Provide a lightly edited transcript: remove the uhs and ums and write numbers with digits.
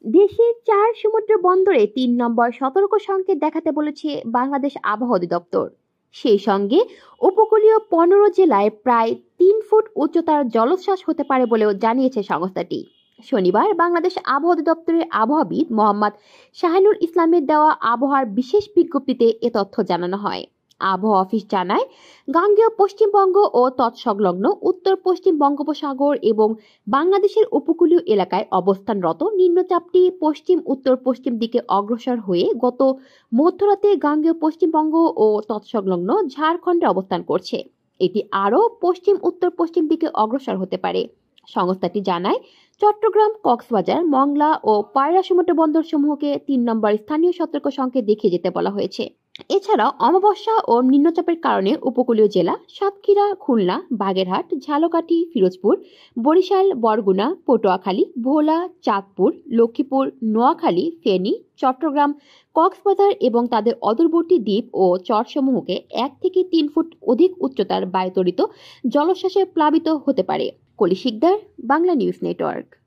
দেশের 4 সমুদ্র বন্দরে 3 নম্বর সতর্ক সংকেত দেখাতে বলেছে বাংলাদেশ আবহাওয়া অধিদপ্তর। সেই সঙ্গে উপকূলীয় 15 জেলায় প্রায় 3 ফুট উচ্চতার জলোচ্ছ্বাস হতে পারে বলেও জানিয়েছে সংস্থাটি। শনিবার বাংলাদেশ আবহাওয়া অধিদপ্তরের আবহাওয়াবিদ মোহাম্মদ শাহিনুর ইসলামের দেওয়া আবহাওয়ার বিশেষ বিজ্ঞপ্তিতে এ তথ্য জানানো হয়। আবহাওয়া অফিস জানায়, গাঙ্গেয় পশ্চিমবঙ্গ ও তৎসংলগ্ন উত্তর পশ্চিম বঙ্গোপসাগর এবং বাংলাদেশের উপকূলীয় এলাকায় অবস্থানরত নিম্নচাপটি পশ্চিম উত্তর পশ্চিম দিকে অগ্রসর হয়ে গত মধ্যরাতে গাঙ্গেয় পশ্চিমবঙ্গ ও তৎসংলগ্ন ঝাড়খণ্ডে অবস্থান করছে। এটি আরও পশ্চিম উত্তর পশ্চিম দিকে অগ্রসর হতে পারে। সংস্থাটি জানায়, চট্টগ্রাম, কক্সবাজার, মংলা ও পায়রা সমুদ্র বন্দর সমূহকে 3 নম্বর স্থানীয় সতর্ক সংকেত দেখিয়ে যেতে বলা হয়েছে। এছাড়াও অমাবস্যা ও নিম্নচাপের কারণে উপকূলীয় জেলা সাতক্ষীরা, খুলনা, বাগেরহাট, ঝালকাঠি, ফিরোজপুর, বরিশাল, বরগুনা, পটুয়াখালী, ভোলা, চাঁদপুর, লক্ষ্মীপুর, নোয়াখালী, ফেনী, চট্টগ্রাম, কক্সবাজার এবং তাদের অদূরবর্তী দ্বীপ ও চরসমূহকে 1 থেকে 3 ফুট অধিক উচ্চতার বায়ুতরিত জলোচ্ছ্বাসে প্লাবিত হতে পারে। কলি শিকদার, বাংলা নিউজ নেটওয়ার্ক।